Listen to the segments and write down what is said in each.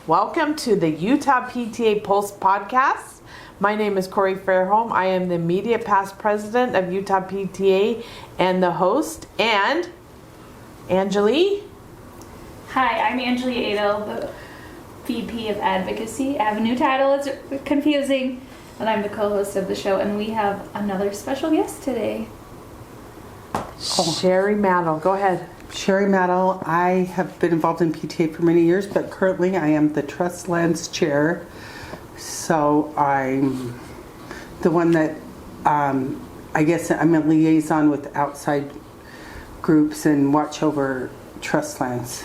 Welcome to the Utah PTA Pulse podcast. My name is Corey Fairholm. I am the immediate past president of Utah PTA and the host. And Angelee. Hi, I'm Angelee Aedo, the VP of Advocacy. I have a new title, it's confusing, and I'm the co-host of the show, and we have another special guest today. Sherry Mattle, go ahead. Sherry Mattle. I have been involved in PTA for many years, but currently I am the Trust Lands Chair. So I'm the one that, I guess I'm a liaison with outside groups and watch over trust lands.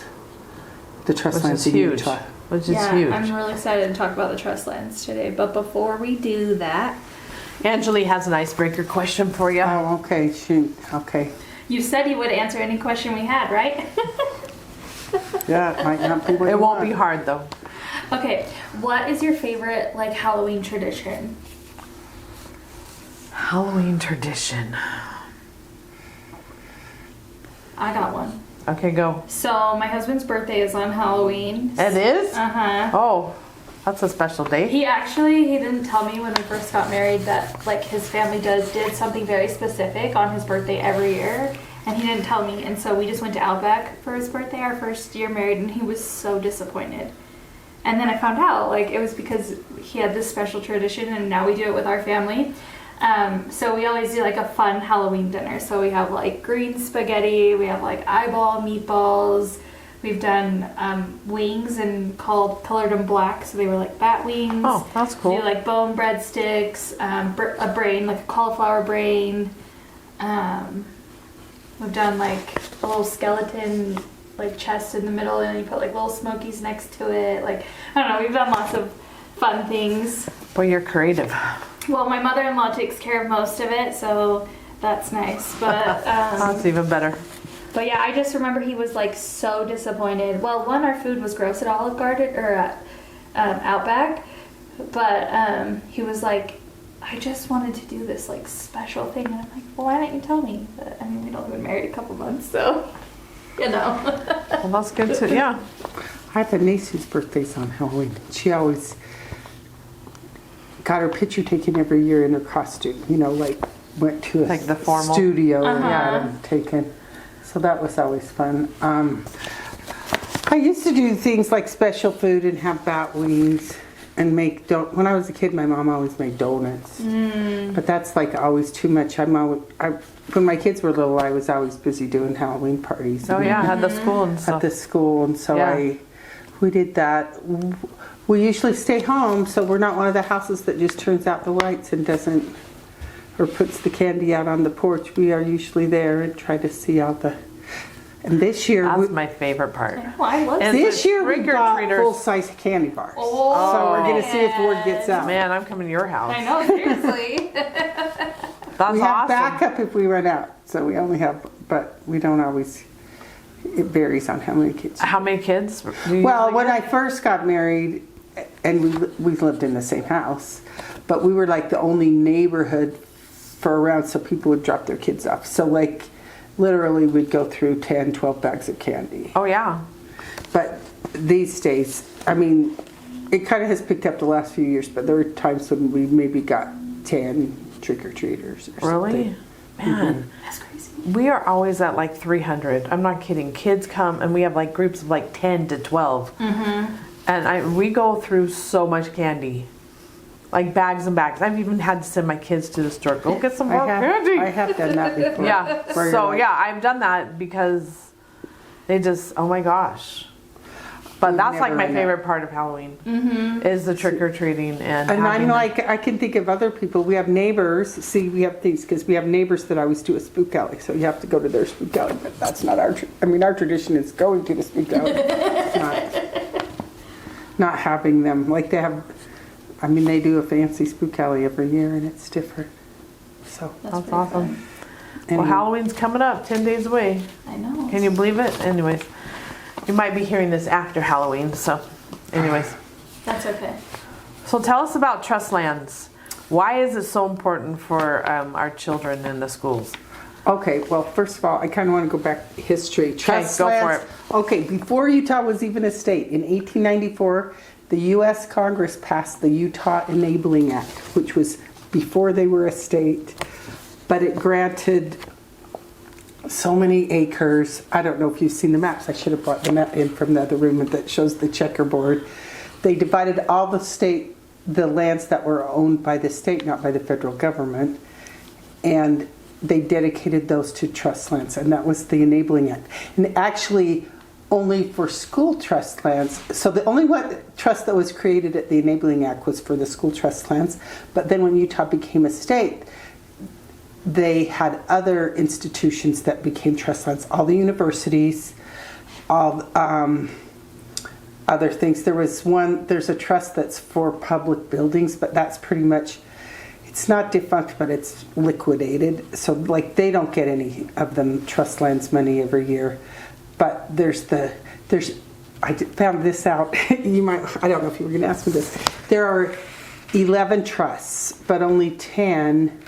The trust lands in Utah. Which is huge. I'm really excited to talk about the trust lands today, but before we do that... Angelee has an icebreaker question for you. Oh, okay. Shoot. Okay. You said you would answer any question we had, right? Yeah, it might not be what It you won't want. be hard though. Okay, what is your favorite Halloween tradition? Halloween tradition. I got one. Okay, go. So my husband's birthday is on Halloween. It is? Uh-huh. Oh, that's a special day. He didn't tell me when we first got married that his family did something very specific on his birthday every year, and he didn't tell me, and so we just went to Outback for his birthday, our first year married, and he was so disappointed. And then I found out it was because he had this special tradition, and now we do it with our family. So we always do a fun Halloween dinner. So we have green spaghetti, we have eyeball meatballs. We've done wings and colored them black, so they were bat wings. Oh, that's cool. We do bone breadsticks, a brain, a cauliflower brain. We've done a little skeleton, chest in the middle, and you put little smokies next to it. I don't know, we've done lots of fun things. Boy, you're creative. Well, my mother-in-law takes care of most of it, so that's nice. But That's even better. But yeah, I just remember he was so disappointed. Well, one, our food was gross at Olive Garden or at Outback, but he was I just wanted to do this special thing, and I'm well, why didn't you tell me? But I mean, we'd only been married a couple months, so Well, that's good too. Yeah. I have a niece whose birthday's on Halloween. She always got her picture taken every year in her costume. Went to a the formal studio and had them taken. So that was always fun. I used to do things like special food and have bat wings and make when I was a kid, my mom always made donuts. But that's always too much. When my kids were little, I was always busy doing Halloween parties. Oh yeah, at the school and stuff. At the school, and so Yeah. we did that. We usually stay home, so we're not one of the houses that just turns out the lights and doesn't, or puts the candy out on the porch. We are usually there and try to see all the. And this year, That's my favorite part. well, I love And this year we got trick-or-treaters. full-size candy bars. Oh, So we're gonna see if word gets out. Man, I'm coming to your house. I know, seriously. That's We have awesome. backup if we run out, so we only have, but we don't always. It varies on how many kids. How many kids? do you Well, usually when get? I first got married, and we lived in the same house, but we were the only neighborhood for around, so people would drop their kids off. So literally we'd go through 10, 12 bags of candy. Oh yeah. But these days, I mean, it kind of has picked up the last few years, but there were times when we maybe got 10 trick-or-treaters or Really? something. Man. That's crazy. We are always at 300. I'm not kidding. Kids come and we have groups of 10 to 12. Mm-hmm. And we go through so much candy. Bags and bags. I've even had to send my kids to the store. Go get some more candy. I have done that before. Yeah. Where So you're yeah, I've done that because they just, oh my gosh. But We've that's never my run favorite part of Halloween is the trick-or-treating and And having I'm I can think of other people. We have neighbors. See, we have these because we have neighbors that always do a spook alley. So you have to go to their spook alley, but that's not our. Our tradition is going to the spook alley, not having them. They have. They do a fancy spook alley every year, and it's different. So That's pretty awesome. fun. Well, Halloween's coming up, 10 days away. I know. Can you believe it? Anyways, you might be hearing this after Halloween, so anyways. That's okay. So tell us about trust lands. Why is it so important for our children in the schools? Okay, well, first of all, I kind of want to go back to history. Trust go for lands. it. Okay, before Utah was even a state, in 1894, the U.S. Congress passed the Utah Enabling Act, which was before they were a state, but it granted so many acres. I don't know if you've seen the maps. I should have brought the map in from the other room that shows the checkerboard. They divided all the lands that were owned by the state, not by the federal government, and they dedicated those to trust lands, and that was the Enabling Act. And actually, only for school trust lands. So the only trust that was created at the Enabling Act was for the school trust lands. But then when Utah became a state, they had other institutions that became trust lands. All the universities, all other things. There's a trust that's for public buildings, but that's pretty much, it's not defunct, but it's liquidated. So like they don't get any of them trust lands money every year. But I found this out. I don't know if you were going to ask me this. There are 11 trusts, but only 10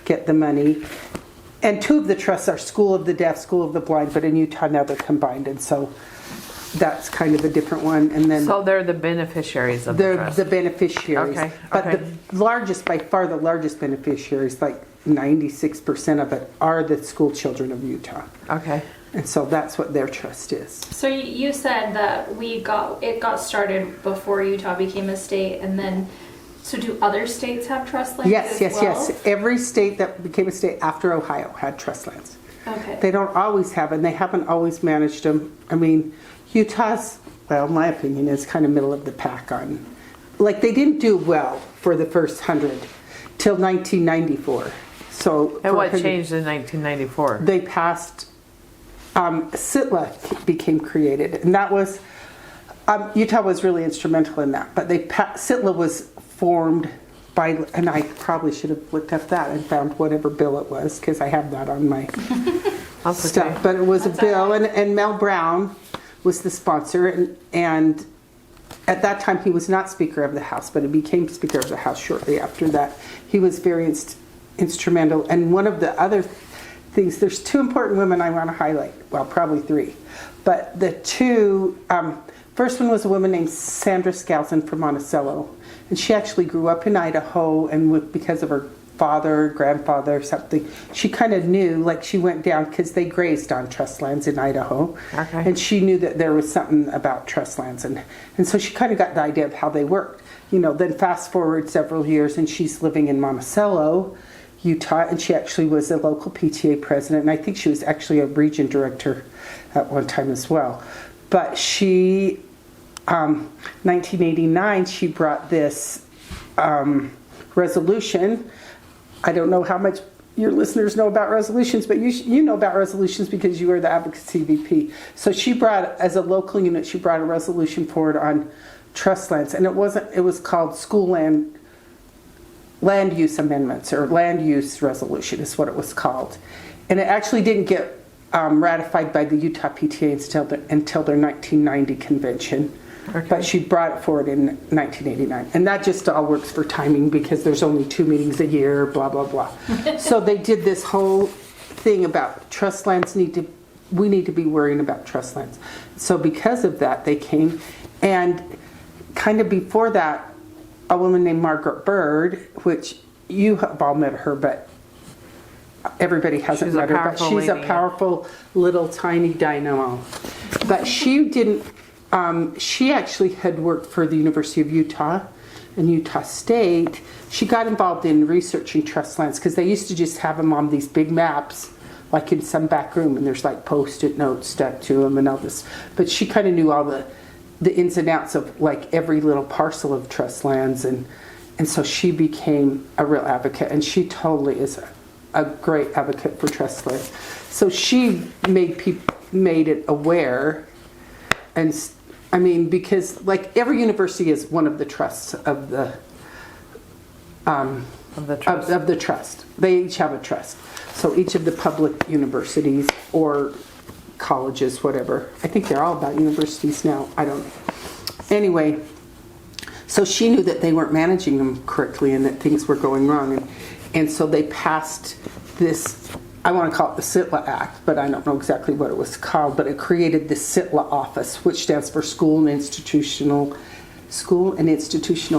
get the money. And 2 of the trusts are School of the Deaf, School of the Blind, but in Utah now they're combined. And so that's kind of a different one. And then So they're the beneficiaries of the they're trust. the beneficiaries. Okay, But okay. the largest, by far the largest beneficiaries, like 96% of it, are the school children of Utah. Okay. And so that's what their trust is. So you said that it got started before Utah became a state, and then so do other states have trust lands? Yes, as well? yes. Every state that became a state after Ohio had trust lands. Okay. They don't always have, and they haven't always managed them. I mean, Utah's, well, in my opinion, is kind of middle of the pack on, like they didn't do well for the first 100 till 1994. So And what changed in 1994? they passed, SITLA became created, and that was, Utah was really instrumental in that, but SITLA was formed by, and I probably should have looked up that and found whatever bill it was, because I have that on my That's stuff, okay. but it was That's a bill, all right. and Mel Brown was the sponsor, and at that time he was not Speaker of the House, but he became Speaker of the House shortly after that. He was very instrumental, and one of the other things, there's 2 important women I want to highlight, well, probably 3, but the 2, first one was a woman named Sandra Skousen from Monticello, and she actually grew up in Idaho, and because of her father, grandfather, something, she kind of knew, like she went down, because they grazed on trust lands in Idaho, Okay. and she knew that there was something about trust lands, and so she kind of got the idea of how they worked. Then fast forward several years, and she's living in Monticello, Utah, and she actually was a local PTA president, and I think she was actually a region director at one time as well. But she, 1989, she brought this resolution. I don't know how much your listeners know about resolutions, but you know about resolutions because you are the advocacy VP. So she brought, as a local unit, she brought a resolution forward on trust lands, and it was called School Land Use Amendments, or Land Use Resolution is what it was called. And it actually didn't get ratified by the Utah PTA until their 1990 convention. Okay. But she brought it forward in 1989. And that just all works for timing because there's only 2 meetings a year, blah, blah, blah. So they did this whole thing about trust lands we need to be worrying about trust lands. So because of that, they came, and kind of before that, a woman named Margaret Bird, which you have all met her, but everybody hasn't She's a met her, but powerful she's a lady. powerful little tiny dynamo. But she didn't, she actually had worked for the University of Utah and Utah State. She got involved in researching trust lands because they used to just have them on these big maps, like in some back room, and there's like Post-it notes stuck to them and all this. But she kind of knew all the ins and outs of like every little parcel of trust lands, and so she became a real advocate, and she totally is a great advocate for trust lands. So she made it aware, and I mean, because like every university is one of the trusts of the trust. of the trust. They each have a trust. So each of the public universities or colleges, whatever. I think they're all about universities now. I don't know. Anyway, so she knew that they weren't managing them correctly and that things were going wrong. And so they passed this I want to call it the SITLA Act, but I don't know exactly what it was called, but it created the SITLA office, which stands for School and Institutional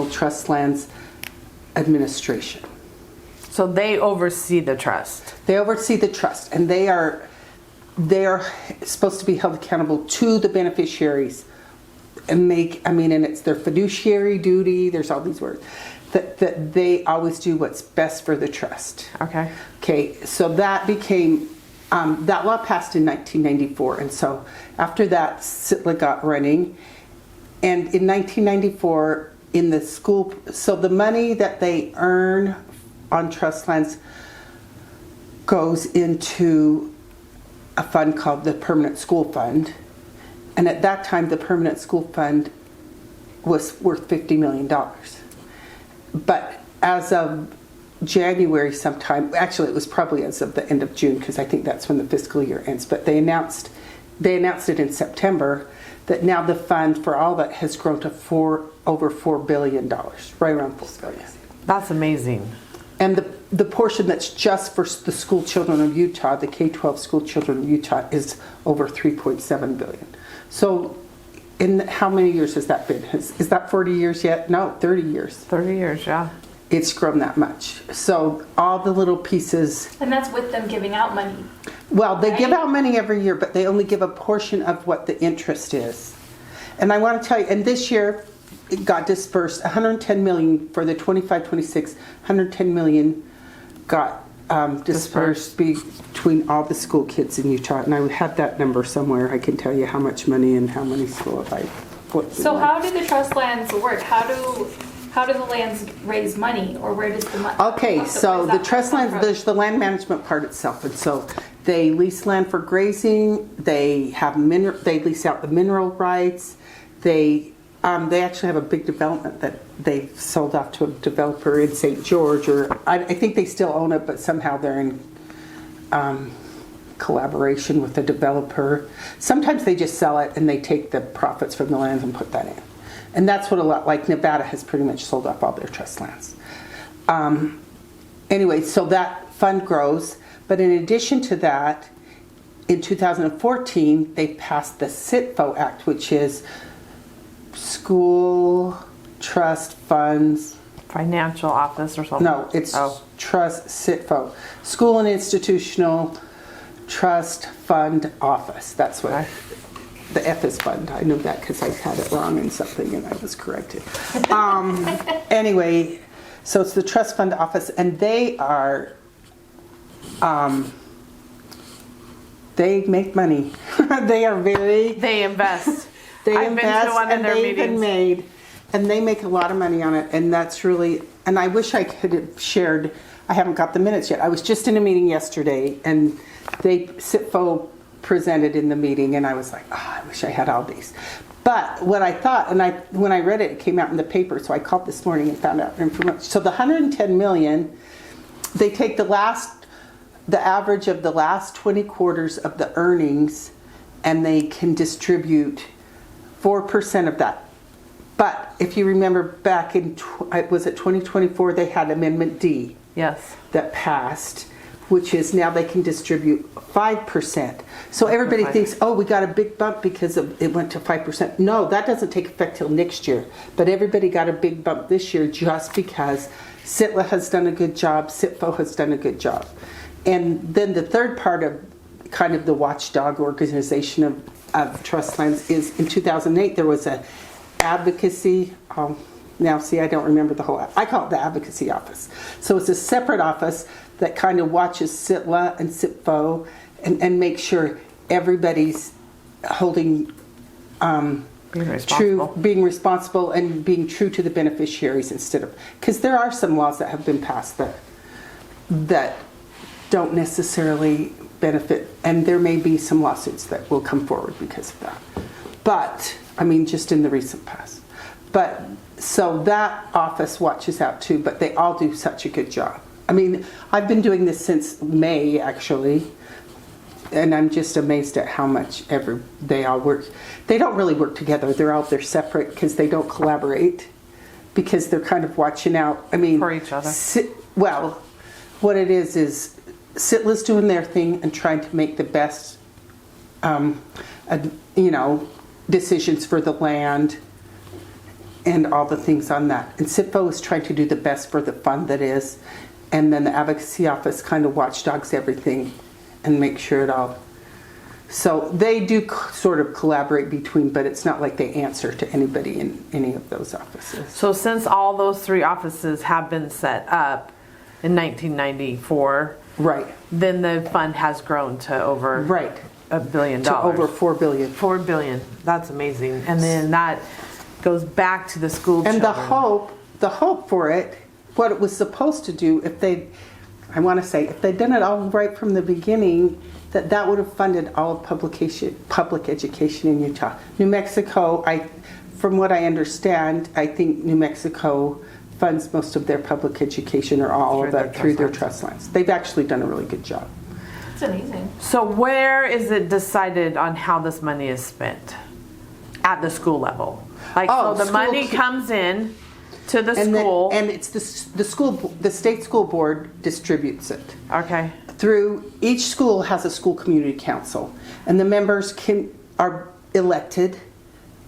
Trust Lands Administration. So they oversee the trust. They oversee the trust, and they are supposed to be held accountable to the beneficiaries and and it's their fiduciary duty, there's all these words, that they always do what's best for the trust. Okay, so that became, that law passed in 1994, and so after that, SITLA got running, and in 1994, in the school, so the money that they earn on trust lands goes into a fund called the Permanent School Fund, and at that time, the Permanent School Fund was worth $50 million. But as of January sometime, actually it was probably as of the end of June, because I think that's when the fiscal year ends, but they announced it in September that now the fund for all that has grown to over $4 billion, right around $4 billion. That's amazing. And the portion that's just for the school children of Utah, the K-12 school children of Utah, is over $3.7 billion. So in how many years has that been? Is that 40 years yet? No, 30 years. 30 years, yeah. It's grown that much. So all the little pieces. And that's with them giving out money. Well, they give out money every year, but they only give a portion of what the interest is. And I want to tell you, and this year it got dispersed, $110 million for the 25-26, $110 million got dispersed between all the school kids in Utah. And I had that number somewhere. I can tell you how much money and how many schools I put. So how do the trust lands work? How do the lands raise money, or where does the money? Okay, so the trust lands, there's the land management part itself, and so they lease land for grazing. They have they lease out the mineral rights. They actually have a big development that they've sold off to a developer in St. George, or I think they still own it, but somehow they're in collaboration with the developer. Sometimes they just sell it and they take the profits from the lands and put that in. And that's what a lot, like Nevada has pretty much sold off all their trust lands. Anyway, so that fund grows, but in addition to that, in 2014, they passed the SITFO Act, which is School Trust Funds. Financial office or something? No, it's Trust SITFO. School and Institutional Trust Fund Office. That's what the F is fund. I knew that because I had it wrong in something and I was corrected. Anyway, so it's the Trust Fund Office, and they are, they make money. They are very... They invest. I've been to one of their meetings. And they make a lot of money on it, and that's really, and I wish I could have shared, I haven't got the minutes yet. I was just in a meeting yesterday, and SITFO presented in the meeting, and I was like, I wish I had all these. But what I thought, and when I read it, it came out in the paper, so I called this morning and found out information. So the $110 million, they take the average of the last 20 quarters of the earnings, and they can distribute 4% of that. But if you remember back in, was it 2024, they had Amendment D. Yes. That passed, which is now they can distribute 5%. So everybody thinks, oh, we got a big bump because it went to 5%. No, that doesn't take effect till next year. But everybody got a big bump this year just because SITLA has done a good job, SITFO has done a good job. And then the third part of kind of the watchdog organization of trust lands is in 2008 there was a advocacy, now see I don't remember the whole, I call it the advocacy office. So it's a separate office that kind of watches SITLA and SITFO and make sure everybody's holding being responsible and being true to the beneficiaries instead of, because there are some laws that have been passed that don't necessarily benefit, and there may be some lawsuits that will come forward because of that. But I mean, just in the recent past. But so that office watches out too, but they all do such a good job. I mean, I've been doing this since May actually, and I'm just amazed at how much they all work. They don't really work together. They're separate because they don't collaborate, because they're kind of watching out. I mean, for each other. Well, what it is SITLA's doing their thing and trying to make the best, decisions for the land and all the things on that. And SITFO is trying to do the best for the fund that is. And then the advocacy office kind of watchdogs everything and make sure it all. So they do sort of collaborate between, but it's not like they answer to anybody in any of those offices. So since all those 3 offices have been set up in 1994, Right. then the fund has grown to over Right. $1 billion. To over $4 billion. $4 billion. That's amazing. And then that goes back to the school And children. the hope for it, what it was supposed to do, if they'd done it all right from the beginning, that would have funded all of public education in Utah. New Mexico, from what I understand, I think New Mexico funds most of their public education or all of that through their trust lands. They've actually done a really good job. It's amazing. So where is it decided on how this money is spent? At the school level? Like, so the money comes in to the school. And it's the state school board distributes it. Okay. Through each school has a school community council, and the members are elected,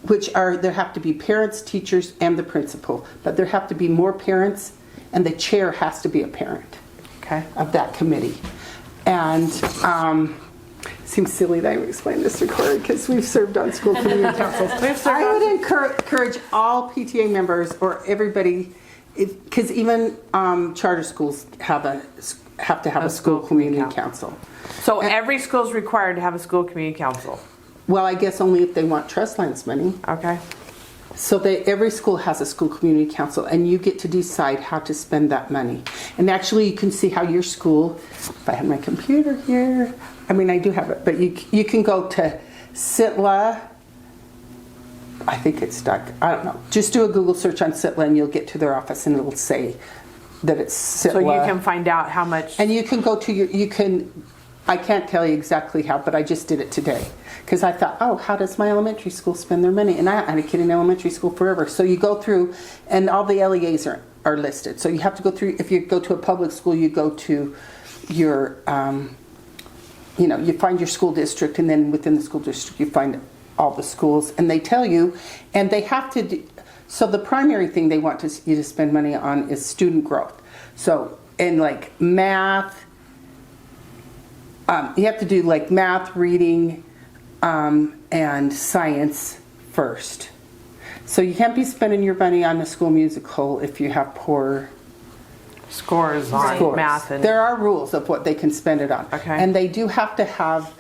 there have to be parents, teachers, and the principal. But there have to be more parents, and the chair has to be a parent. Okay. Of that committee. And seems silly that I explain this to Corey because we've served on school community councils. I would encourage all PTA members or everybody, because even charter schools have to have a school community council. So every school is required to have a school community council? Well, I guess only if they want trust lands money. Okay. So every school has a school community council, and you get to decide how to spend that money. And actually, you can see how your school, if I had my computer here, I mean, I do have it, but you can go to SITLA. I think it's stuck. I don't know. Just do a Google search on SITLA, and you'll get to their office, and it'll say that it's SITLA. So you can find out how much. And you can go to I can't tell you exactly how, but I just did it today. Because I thought, how does my elementary school spend their money? And I had a kid in elementary school forever. So you go through, and all the LEAs are listed. So you have to go through, if you go to a public school, you go to your, you find your school district, and then within the school district, you find all the schools. And they tell you, and they have to so the primary thing they want you to spend money on is student growth. So, in like math, you have to do like math, reading, and science first. So you can't be spending your money on the school musical if you have poor scores on math. And there are rules of what they can spend it on. Okay. And they do have to have,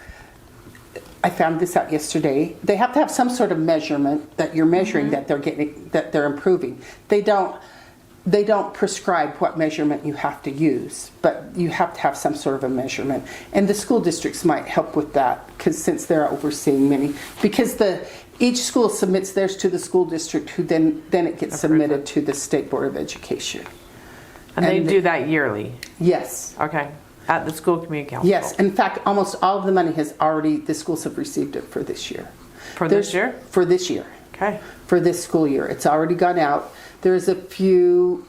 I found this out yesterday, they have to have some sort of measurement that you're measuring that they're getting, that they're improving. They don't prescribe what measurement you have to use, but you have to have some sort of a measurement. And the school districts might help with that, because since they're overseeing many, because each school submits theirs to the school district, who then it gets submitted to the State Board of Education. And they do that yearly? Yes. Okay. At the school community council? Yes. In fact, almost all of the money the schools have received it for this year. For this year? For this year. Okay. For this school year. It's already gone out. There's a few,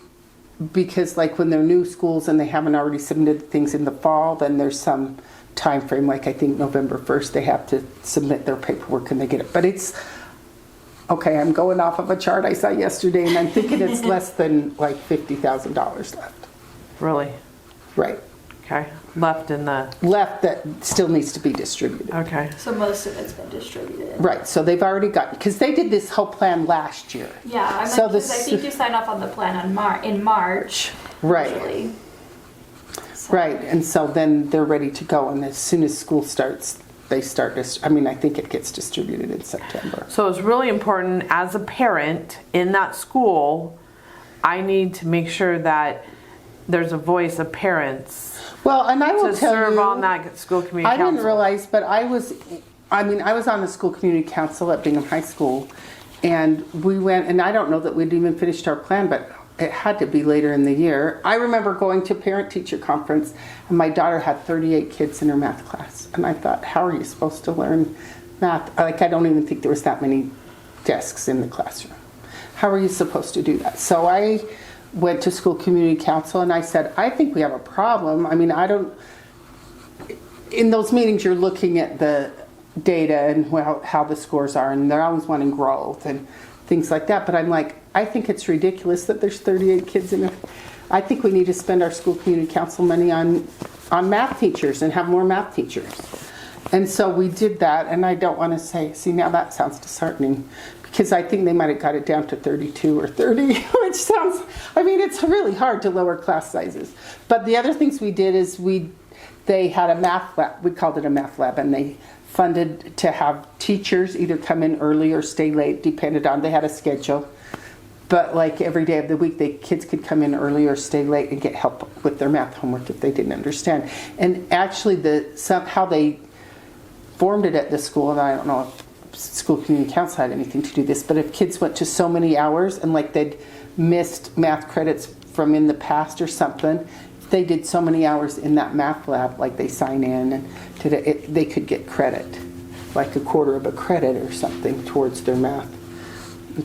because like when they're new schools and they haven't already submitted things in the fall, then there's some time frame, like I think November 1st, they have to submit their paperwork and they get it. But it's, okay, I'm going off of a chart I saw yesterday, and I'm thinking it's less than like $50,000 left. Really? Right. Okay. Left that still needs to be distributed. Okay. So most of it's been distributed. Right. So they've already gotten, because they did this whole plan last year. Yeah, I think you sign off on the plan in March. Right. Usually. So. Right. And so then they're ready to go, and as soon as school starts, they start. I think it gets distributed in September. So it's really important as a parent in that school. I need to make sure that there's a voice of parents. Well, and I will to tell serve you, on that school community council. I didn't realize, but I was on the school community council at Bingham High School, and we went, and I don't know that we'd even finished our plan, but it had to be later in the year. I remember going to parent-teacher conference, and my daughter had 38 kids in her math class, and I thought, how are you supposed to learn math? Like, I don't even think there was that many desks in the classroom. How are you supposed to do that? So I went to school community council, and I said, I think we have a problem. I mean, in those meetings, you're looking at the data and how the scores are, and they're always wanting growth and things like that. But I'm like, I think it's ridiculous that there's 38 kids in it. I think we need to spend our school community council money on math teachers and have more math teachers. And so we did that, and I don't want to say, see, now that sounds disheartening, because I think they might have got it down to 32 or 30, which sounds, I mean, it's really hard to lower class sizes. But the other things we did is they had a math lab, we called it a math lab, and they funded to have teachers either come in early or stay late, depended on, they had a schedule. But like every day of the week, kids could come in early or stay late and get help with their math homework if they didn't understand. And actually, how they formed it at the school, and I don't know if school community council had anything to do this, but if kids went to so many hours and like they'd missed math credits from in the past or something, they did so many hours in that math lab, like they sign in and they could get credit, like a quarter of a credit or something towards their math.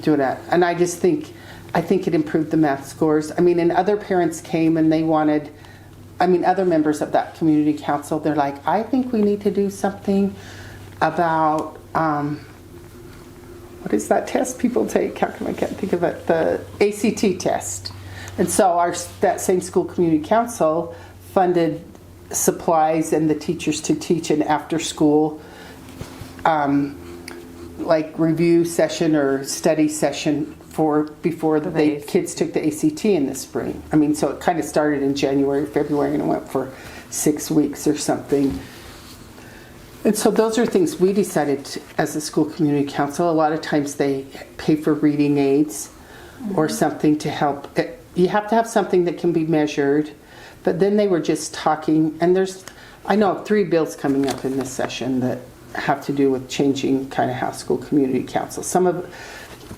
Do that. And I think it improved the math scores. I mean, and other parents came and they wanted, other members of that community council, they're like, I think we need to do something about, what is that test people take? How come I can't think of it? The ACT test. And so that same school community council funded supplies and the teachers to teach an after school like review session or study session before the kids took the ACT in the spring. So it kind of started in January, February, and it went for 6 weeks or something. And so those are things we decided as a school community council. A lot of times they pay for reading aids or something to help. You have to have something that can be measured. But then they were just talking, and I know of 3 bills coming up in this session that have to do with changing kind of how school community council. Some of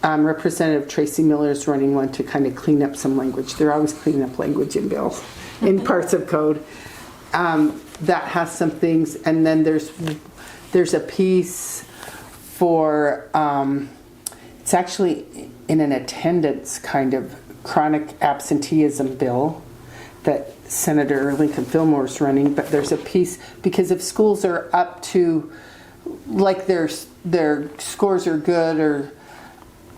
Representative Tracy Miller is running one to kind of clean up some language. They're always cleaning up language in bills, in parts of code. That has some things, and then there's a piece for it's actually in an attendance kind of chronic absenteeism bill that Senator Lincoln Fillmore is running, but there's a piece because if schools are up to like their scores are good or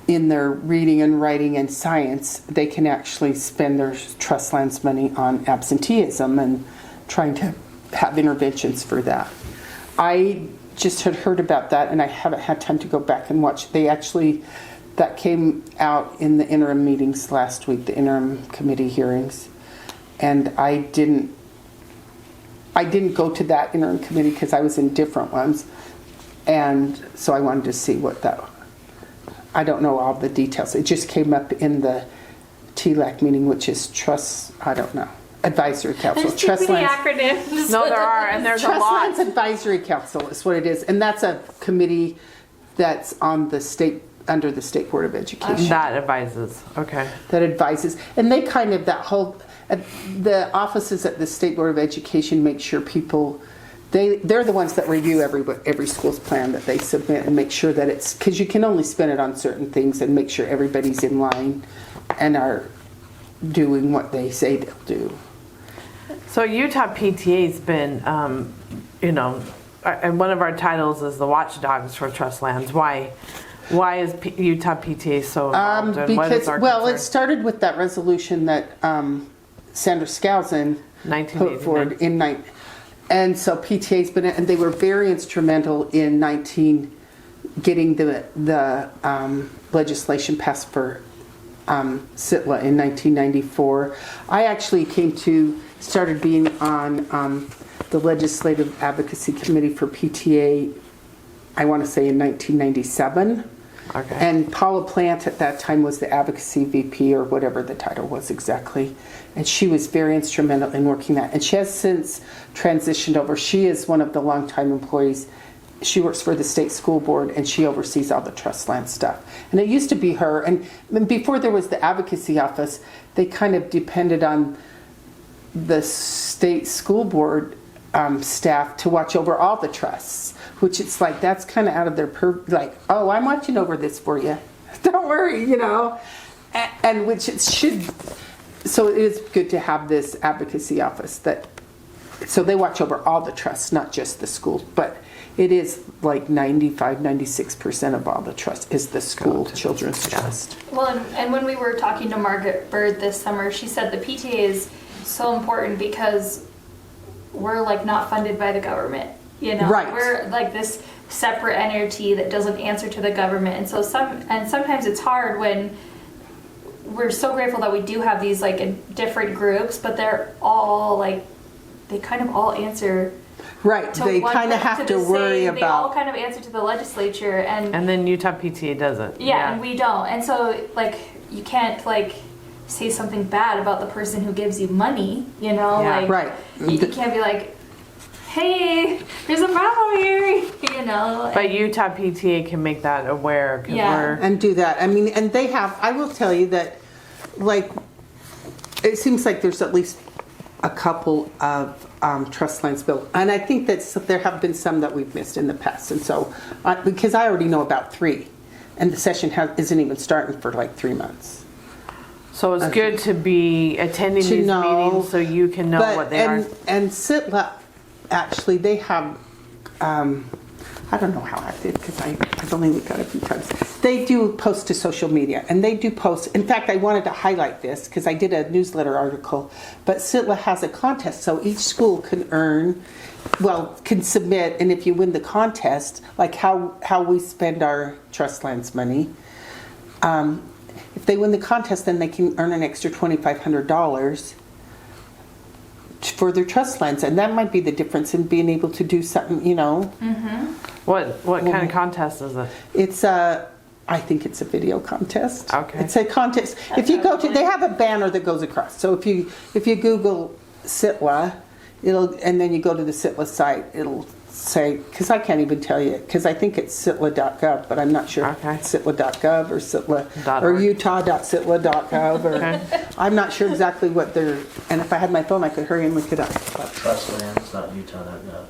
in their reading and writing and science, they can actually spend their trust lands money on absenteeism and trying to have interventions for that. I just had heard about that and I haven't had time to go back and watch. That came out in the interim meetings last week, the interim committee hearings. And I didn't go to that interim committee because I was in different ones. And so I wanted to see I don't know all the details. It just came up in the TLAC meeting, which is Advisory Council. There's too many acronyms. No, there are, and there's Trust a lot. Lands Advisory Council is what it is. And that's a committee that's on the state, under the State Board of Education. That advises, okay. That advises. And they kind of, the offices at the State Board of Education make sure people, they're the ones that review every school's plan that they submit and make sure that it's, because you can only spend it on certain things and make sure everybody's in line and are doing what they say they'll do. So Utah PTA's been, and one of our titles is the watchdogs for trust lands. Why is Utah PTA so involved? And what is our concern? It started with that resolution that Sandra Skousen put forward and so PTA's been, and they were very instrumental in getting the legislation passed for SITLA in 1994. I actually started being on the Legislative Advocacy Committee for PTA, I want to say in 1997. Okay. And Paula Plant at that time was the Advocacy VP or whatever the title was exactly. And she was very instrumental in working that. And she has since transitioned over. She is one of the longtime employees. She works for the state school board and she oversees all the trust land stuff. And it used to be her. And before there was the advocacy office, they kind of depended on the state school board staff to watch over all the trusts, which it's like that's kind of out of their oh, I'm watching over this for you. Don't worry, and which it should. So it is good to have this advocacy office that so they watch over all the trusts, not just the schools, but it is like 96% of all the trust is the school children's trust. Well, and when we were talking to Margaret Bird this summer, she said the PTA is so important because we're like not funded by the government, you know? Right. We're like this separate entity that doesn't answer to the government. And so sometimes it's hard when we're so grateful that we do have these like different groups, but they're all like, they kind of all answer. Right, they kind of have to worry about. They all kind of answer to the legislature, and then Utah PTA doesn't. yeah, and we don't. And so like you can't like say something bad about the person who gives you money, you know? Yeah. Like Right. you can't be like, hey, there's a problem here, you know? But Utah PTA can make that aware because Yeah. we're. And do that. I mean, and they have, I will tell you that, like, it seems like there's at least a couple of trust lands built. And I think that there have been some that we've missed in the past. And so, because I already know about 3, and the session isn't even starting for like 3 months. So it's good to be attending these meetings so you can know what they are. And SITLA, actually, they have, I don't know how active because I've only looked at it a few times. They do post to social media, and they do post. In fact, I wanted to highlight this because I did a newsletter article. But SITLA has a contest, so each school can can submit, and if you win the contest, like how we spend our trust lands money. If they win the contest, then they can earn an extra $2,500 for their trust lands, and that might be the difference in being able to do something, you know. Mm-hmm. What kind of contest is it? It's I think it's a video contest. Okay. It's a contest. If you go to, they have a banner that goes across. So if you Google SITLA, and then you go to the SITLA site, it'll say, because I can't even tell you, because I think it's sitla.gov, but I'm not sure if it's sitla.gov or sitla or utah.sitla.gov or I'm not sure exactly what they're, and if I had my phone I could hurry and look it up. Trustlands.utah.gov.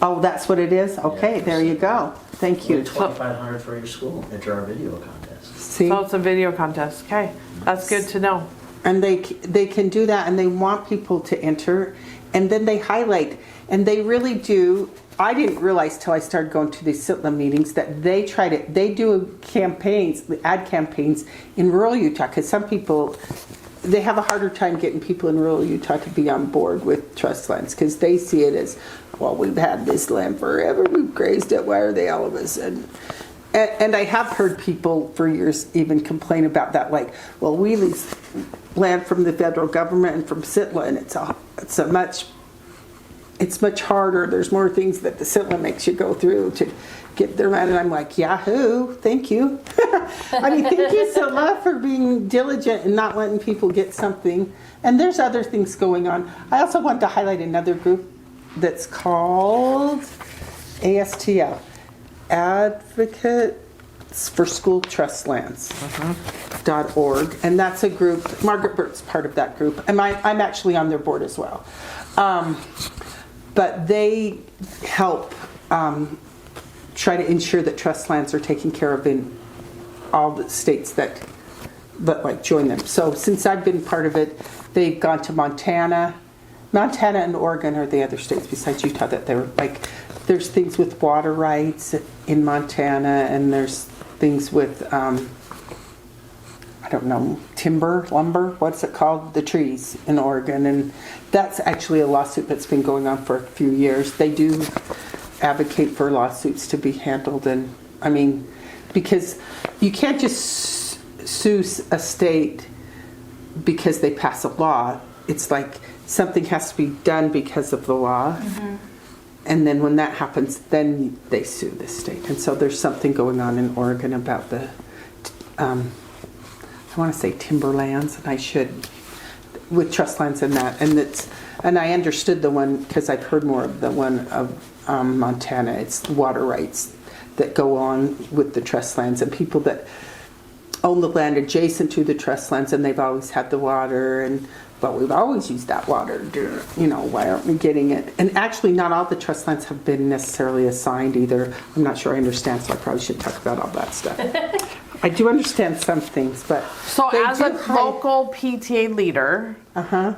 Oh, that's what it is? Okay, Yeah, there you go. Thank you. $2,500 for your school. Enter our video contest. See? So it's a video contest. Okay, that's good to know. And they can do that, and they want people to enter, and then they highlight, and they really do. I didn't realize till I started going to these SITLA meetings that they do campaigns, ad campaigns in rural Utah, because some people, they have a harder time getting people in rural Utah to be on board with trust lands, because they see it as, well, we've had this land forever, we've grazed it, why are they all of a sudden? And I have heard people for years even complain about that, like, well, we lease land from the federal government and from SITLA, and it's much harder. There's more things that the SITLA makes you go through to get their land. And I'm like, yahoo, thank you. I mean, thank you, SITLA, for being diligent and not letting people get something. And there's other things going on. I also want to highlight another group that's called ASTL, Advocates for School Trust Lands. .org, and that's a group. Margaret Burt's part of that group, and I'm actually on their board as well. But they help try to ensure that trust lands are taken care of in all the states that like join them. So since I've been part of it, they've gone to Montana and Oregon are the other states besides Utah that they're like. There's things with water rights in Montana, and there's things with I don't know, lumber, what's it called? The trees in Oregon. And that's actually a lawsuit that's been going on for a few years. They do advocate for lawsuits to be handled. And I mean, because you can't just sue a state because they pass a law. It's like something has to be done because of the law. Mm-hmm. And then when that happens, then they sue the state. And so there's something going on in Oregon about the I want to say timberlands, and I should, with trust lands and that, and I understood the one because I've heard more of the one of Montana. It's the water rights that go on with the trust lands, and people that own the land adjacent to the trust lands, and they've always had the water, but we've always used that water. Why aren't we getting it? And actually, not all the trust lands have been necessarily assigned either. I'm not sure I understand, so I probably should talk about all that stuff. I do understand some things, but So they as a do hide- local PTA leader,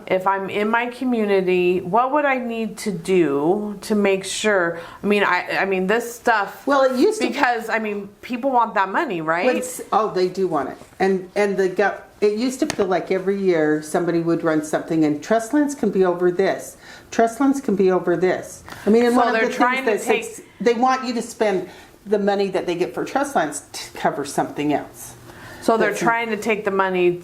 if I'm in my community, what would I need to do to make sure? I mean, this stuff. Well, it used to because I mean, people want that money, right? they do want it, and it used to feel like every year somebody would run something, and trust lands can be over this. Trust lands can be over this. I mean, and So one of they're the trying things to that they want you to spend the money that they get for trust lands to cover something else. So they're trying to take the money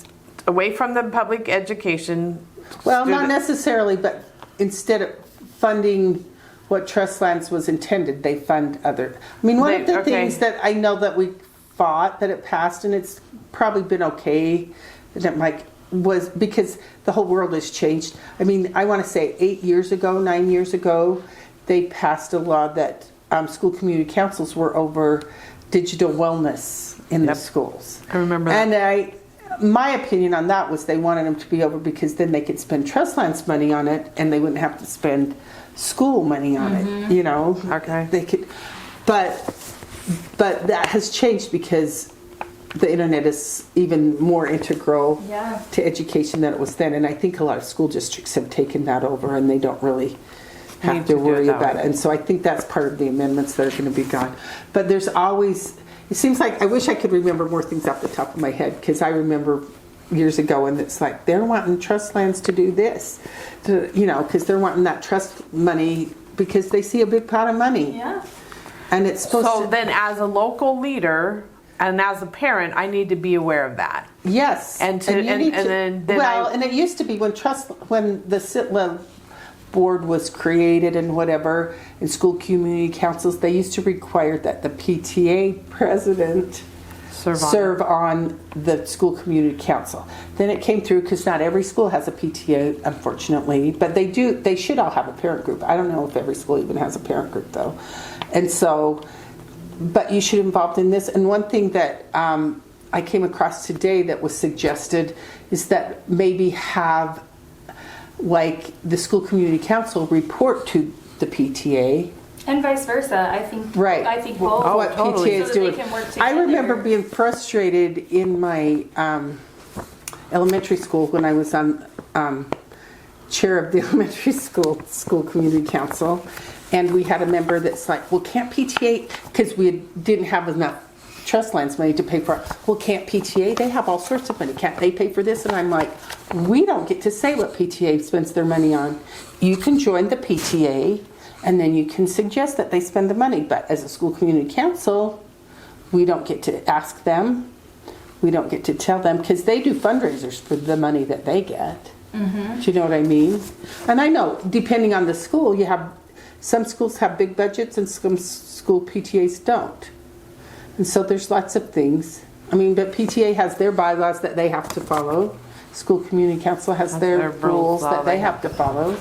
away from the public education. Well, not necessarily, but instead of funding what trust lands was intended, they fund other. I mean, one of the things that I know that we fought that it passed, and it's probably been okay, that was because the whole world has changed. I mean, I want to say 9 years ago, they passed a law that school community councils were over digital wellness in the schools. I remember that. And my opinion on that was they wanted them to be over because then they could spend trust lands money on it and they wouldn't have to spend school money on it, you know. Okay. They could, but that has changed because the internet is even more integral to education than it was then, and I think a lot of school districts have taken that over and they don't really have to worry about it. And so I think that's part of the amendments that are going to be gone. But there's always, it seems like, I wish I could remember more things off the top of my head, because I remember years ago and it's like they're wanting trust lands to do this, because they're wanting that trust money because they see a big pot of money. Yeah. And it's supposed So to. then as a local leader and as a parent, I need to be aware of that. Yes. And it used to be when the SITLA board was created and whatever, in school community councils, they used to require that the PTA president serve on the school community council. Then it came through, because not every school has a PTA, unfortunately, but they should all have a parent group. I don't know if every school even has a parent group though. And so, but you should be involved in this. And one thing that I came across today that was suggested is that maybe have like the school community council report to the PTA. And vice versa, I think. Right. I think both. What totally. PTA is So that doing. they can work together. I remember being frustrated in my elementary school when I was on chair of the elementary school community council, and we had a member that's like, well, can't PTA, because we didn't have enough trust lands money to pay for it. Well, can't PTA? They have all sorts of money. Can't they pay for this? And I'm like, we don't get to say what PTA spends their money on. You can join the PTA and then you can suggest that they spend the money. But as a school community council, we don't get to ask them. We don't get to tell them, because they do fundraisers for the money that they get. Mm-hmm. Do you know what I mean? And I know, depending on the school, some schools have big budgets and some school PTAs don't. And so there's lots of things. I mean, but PTA has their bylaws that they have to follow. School community council has their rules that they have to follow.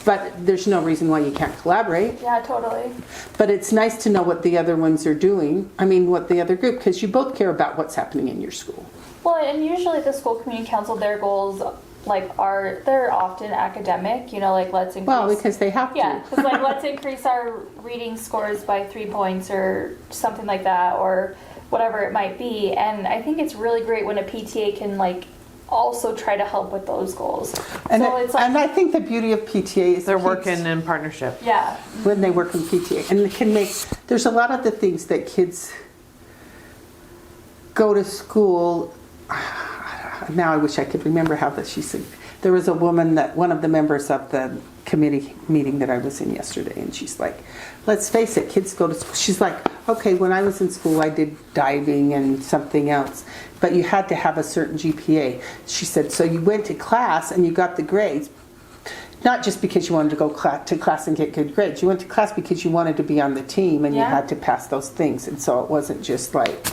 But there's no reason why you can't collaborate. Yeah, totally. But it's nice to know what the other ones are doing. I mean, what the other group, because you both care about what's happening in your school. Well, and usually the school community council, their goals they're often academic, let's increase. Well, because they have to. Yeah, it's like let's increase our reading scores by 3 points or something like that, or whatever it might be. And I think it's really great when a PTA can also try to help with those goals. And, so it's and I think the beauty of PTA is they're working in partnership. Yeah. When they work in PTA, and it can there's a lot of the things that kids go to school. Now I wish I could remember how that she said. There was a woman that one of the members of the committee meeting that I was in yesterday, and she's like, let's face it, kids go to school. She's like, okay, when I was in school I did diving and something else, but you had to have a certain GPA. She said, so you went to class and you got the grades, not just because you wanted to go to class and get good grades. You went to class because you wanted to be on the team, and you had to pass those things. And so it wasn't just like,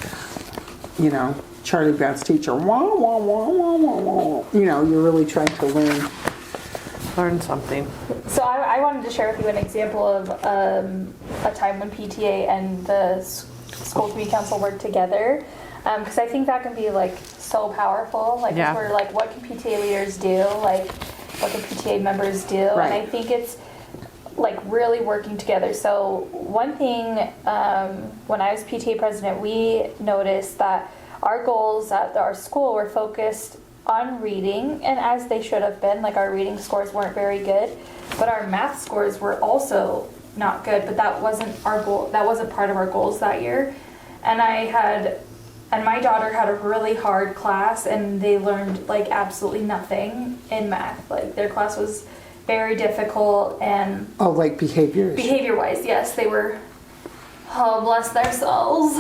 Charlie Brown's teacher, wah, wah, wah, wah, wah, wah. You're really trying to Learn something. So I wanted to share with you an example of a time when PTA and the school community council worked together, because I think that can be so powerful. What can PTA leaders do? What can PTA members do? Right. And I think it's really working together. So one thing, when I was PTA president, we noticed that our goals at our school were focused on reading, and as they should have been. Like, our reading scores weren't very good, but our math scores were also not good, but that wasn't our goal. That wasn't part of our goals that year. And my daughter had a really hard class, and they learned like absolutely nothing in math. Like, their class was very difficult, and like behaviors. Behavior wise, yes, they were, oh, bless their souls.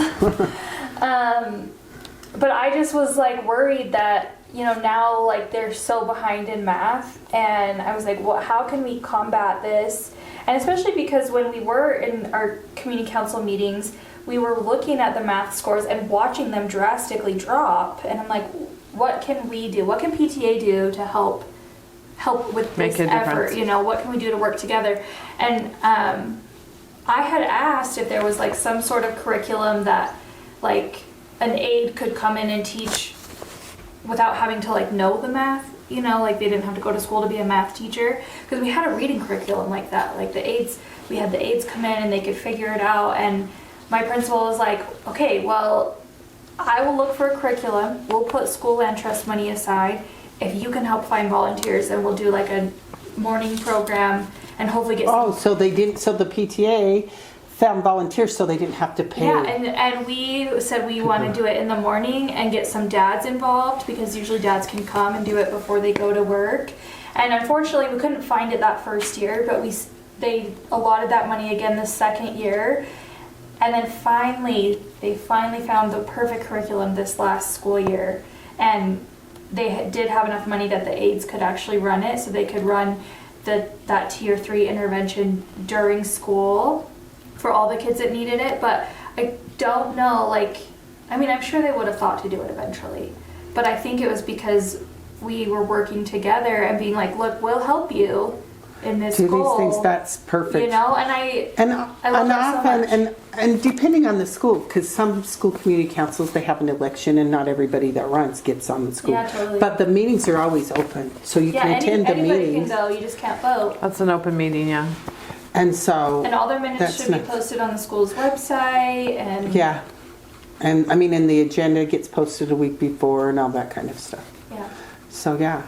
But I just was like worried that, you know, now like they're so behind in math, and I was like, well, how can we combat this? And especially because when we were in our community council meetings, we were looking at the math scores and watching them drastically drop, and I'm like, what can we do? What can PTA do to help with this effort? You know, what can we do to work together? And I had asked if there was like some sort of curriculum that like an aide could come in and teach without having to like know the math, you know, like they didn't have to go to school to be a math teacher, because we had a reading curriculum like that. Like we had the aides come in and they could figure it out, and my principal was like, okay, well, I will look for a curriculum, we'll put school land trust money aside, if you can help find volunteers, and we'll do like a morning program and hopefully get so the PTA found volunteers so they didn't have to pay. Yeah, and we said we want to do it in the morning and get some dads involved, because usually dads can come and do it before they go to work. And unfortunately we couldn't find it that first year, but they allotted that money again the second year. And then they finally found the perfect curriculum this last school year, and they did have enough money that the aides could actually run it, so they could run that tier 3 intervention during school for all the kids that needed it. But I don't know, like, I mean, I'm sure they would have thought to do it eventually, but I think it was because we were working together and being like, look, we'll help you in this goal. These things, that's perfect. You know, and I love that so much. And depending on the school, because some school community councils, they have an election and not everybody that runs gets on the school. Yeah, totally. But the meetings are always open, so you can attend the meetings. Anybody can go, you just can't vote. That's an open meeting, yeah. And so... And all their minutes should be posted on the school's website, and... Yeah. And, I mean, and the agenda gets posted a week before and all that kind of stuff. Yeah. So, yeah.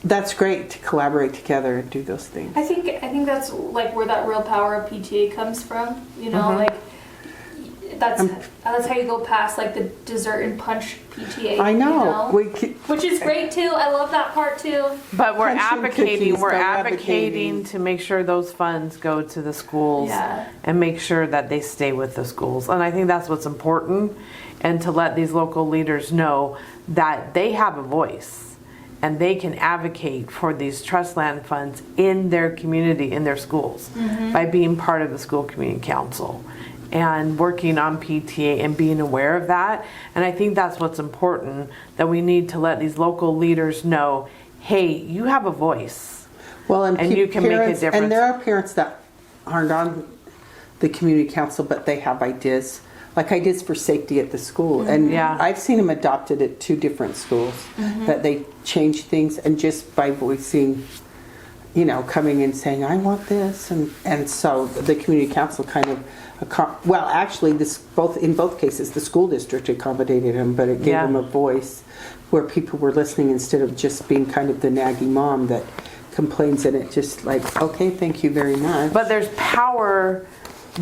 That's great to collaborate together and do those things. I think that's like where that real power of PTA comes from. You know, like that's how you go past like the dessert and punch PTA. I know. You know? Which is great too. I love that part too. But we're Punch advocating. We're cookies, advocating to make sure those funds go to the schools and make sure that they stay with the schools. And I think that's what's important, and to let these local leaders know that they have a voice. And they can advocate for these trust land funds in their community, in their schools, by being part of the school community council and working on PTA and being aware of that. And I think that's what's important, that we need to let these local leaders know, hey, you have a voice. Well, and you can make a difference. And there are parents that aren't on the community council, but they have ideas. Like ideas for safety at the school. And I've seen them adopted at 2 different schools, that they change things, and just by voicing, you know, coming and saying, I want this. And so the community council kind of, well, actually, in both cases, the school district accommodated them, but it gave them a voice where people were listening instead of just being kind of the naggy mom that complains, and it just like, okay, thank you very much. But there's power.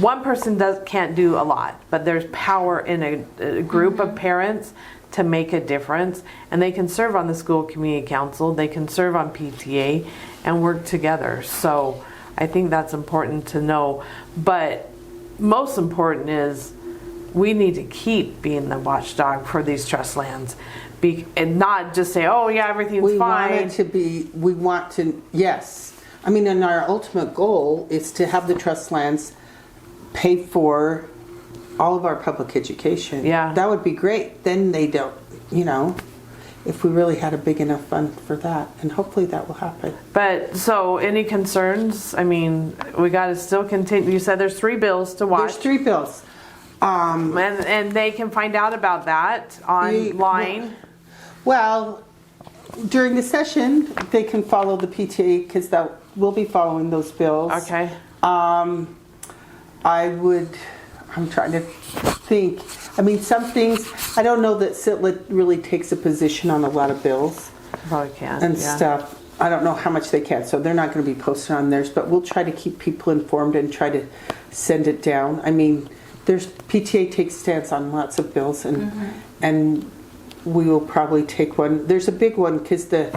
One person can't do a lot, but there's power in a group of parents to make a difference, and they can serve on the school community council, they can serve on PTA and work together. So I think that's important to know. But most important is we need to keep being the watchdog for these trust lands, and not just say, oh yeah, everything's fine. We want to, yes. I mean, and our ultimate goal is to have the trust lands pay for all of our public education. Yeah. That would be great. Then they don't, you know, if we really had a big enough fund for that. And hopefully that will happen. But, so any concerns? I mean, we got to still continue. You said there's 3 bills to watch. There's 3 bills. And they can find out about that online. Well, during the session, they can follow the PTA, because we'll be following those bills. Okay. I would I'm trying to think. I mean, some things, I don't know that SITLA really takes a position on a lot of bills Probably can. and yeah. stuff. I don't know how much they can, so they're not going to be posted on theirs, but we'll try to keep people informed and try to send it down. I mean, there's PTA takes stance on lots of bills, and we will probably take one. There's a big one because the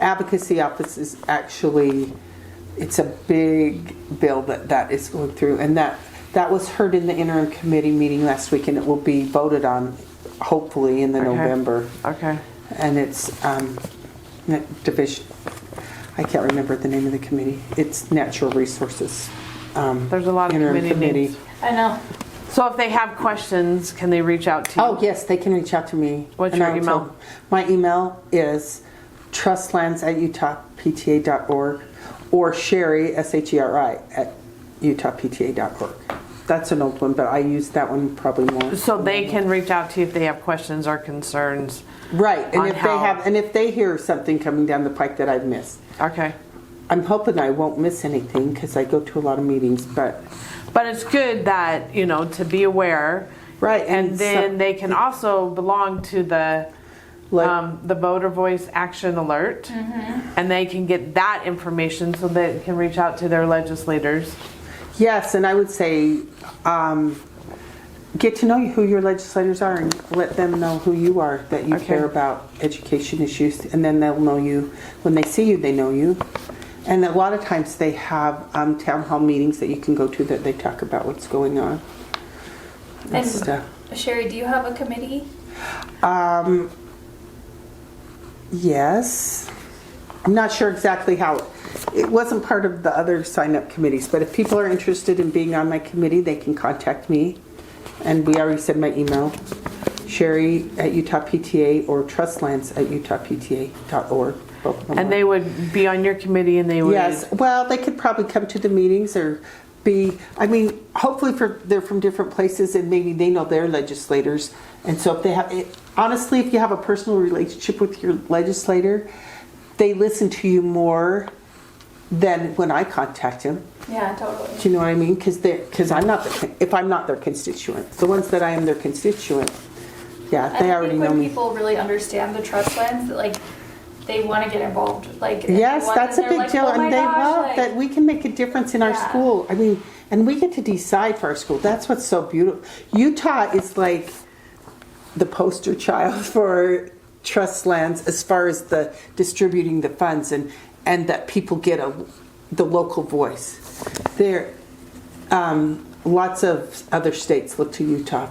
advocacy office is actually, it's a big bill that is going through, and that was heard in the interim committee meeting last week, and it will be voted on hopefully in the November. Okay. And it's division. I can't remember the name of the committee. It's Natural Resources. There's a lot of interim committee names. I know. So if they have questions, can they reach out to you? Oh yes, they can reach out to me. What's And your I'll email? tell- My email is trustlands@utahpta.org or Sherry, SHERI, at utahpta.org. That's an old one, but I use that one probably more. So they can reach out to you if they have questions or concerns. Right, and on if how- they have, and if they hear something coming down the pike that I've missed, Okay. I'm hoping I won't miss anything because I go to a lot of meetings. But But it's good that, to be aware. right, And then they can also belong to the Voter Voice Action Alert. And they can get that information so they can reach out to their legislators. yes, and I would say get to know who your legislators are and let them know who you are, that you Okay. care about education issues, and then they'll know you. When they see you, they know you. And a lot of times they have town hall meetings that you can go to that they talk about what's going on. And stuff. Sherry, do you have a committee? Yes. I'm not sure exactly how. It wasn't part of the other sign-up committees, but if people are interested in being on my committee, they can contact me. And we already said my email, Sherry at Utah PTA or trustlands@utahpta.org. Both of them And are. they would be on your committee and they would. Yes, well, they could probably come to the meetings or hopefully they're from different places and maybe they know their legislators. And so if they have, honestly, if you have a personal relationship with your legislator, they listen to you more than when I contact them. Yeah, totally. Do you know what I mean? Because I'm not if I'm not their constituent. The ones that I am their constituent, yeah, they already know when me. people really understand the trust lands, like they want to get involved. Like if they Yes, want, that's a they're big like, deal, "Oh my and they gosh," love like- that we can make a difference in our Yeah. school. I mean, and we get to decide for our school. That's what's so beautiful. Utah is like the poster child for trust lands as far as the distributing the funds and that people get the local voice. There, lots of other states look to Utah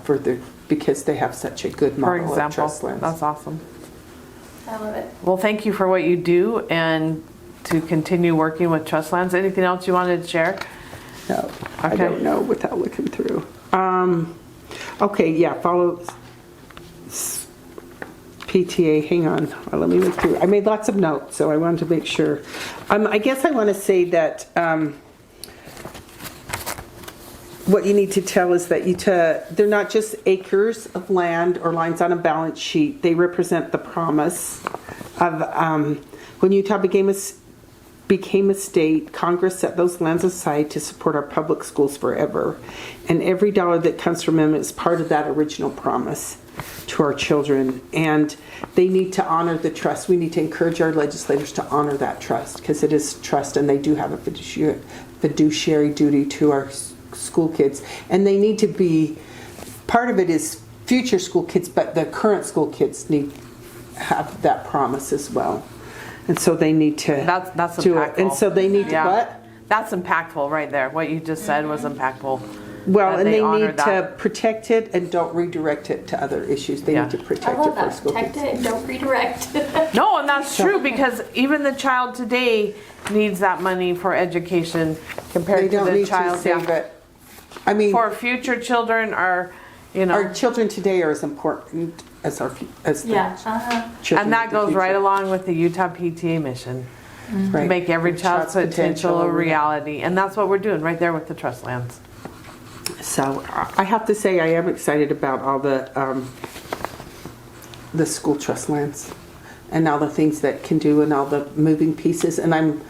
because they have such a good For model of example. trust lands. That's awesome. I love it. Well, thank you for what you do and to continue working with Trust Lands. Anything else you wanted to share? No, I Okay. don't know without looking through. Okay, yeah, follow PTA. Hang on, let me look through. I made lots of notes, so I wanted to make sure. I guess I want to say that what you need to tell is that they're not just acres of land or lines on a balance sheet. They represent the promise of when Utah became a state, Congress set those lands aside to support our public schools forever. And every dollar that comes from them is part of that original promise to our children. And they need to honor the trust. We need to encourage our legislators to honor that trust because it is trust and they do have a fiduciary duty to our school kids. And they need to be, part of it is future school kids, but the current school kids need have that promise as well. And so they need to That's do impactful. it. And so they need to what? That's impactful right there. What you just said was impactful. Well, that and they honor need that. to protect it and don't redirect it to other issues. They Yeah. need to I protect love it for our that. school Protect kids. it and don't redirect. No, and that's true because even the child today needs that money for education compared They to don't the need child. to save it. I mean, For future children are, our children today are as important as the Yeah. children and that of the goes future. right along with the Utah PTA mission. To Right. make every child's potential a reality. reality. And that's what we're doing right there with the trust lands. So I have to say I am excited about all the school trust lands and all the things that can do and all the moving pieces. And I'm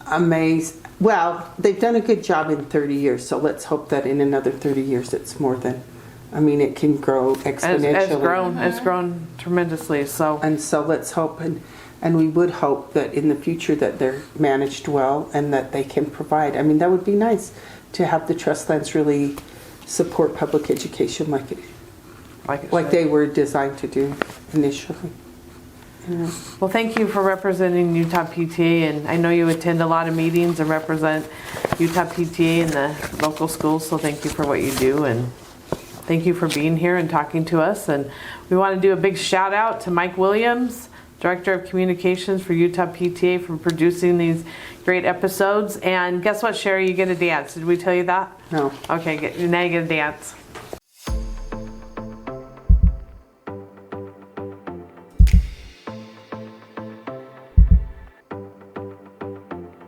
amazed Well, they've done a good job in 30 years, so let's hope that in another 30 years it's more than, I mean, it can grow exponentially. It's grown tremendously, so. And so let's hope, and we would hope that in the future that they're managed well and that they can provide. I mean, that would be nice to have the trust lands really support public education like they were designed to do initially. Yeah. Well, thank you for representing Utah PTA, and I know you attend a lot of meetings and represent Utah PTA in the local schools, so thank you for what you do, and thank you for being here and talking to us. And we want to do a big shout out to Mike Williams, Director of Communications for Utah PTA, for producing these great episodes. And guess what, Sherry, you get a dance. Did we tell you that? No. Okay, now you get a dance.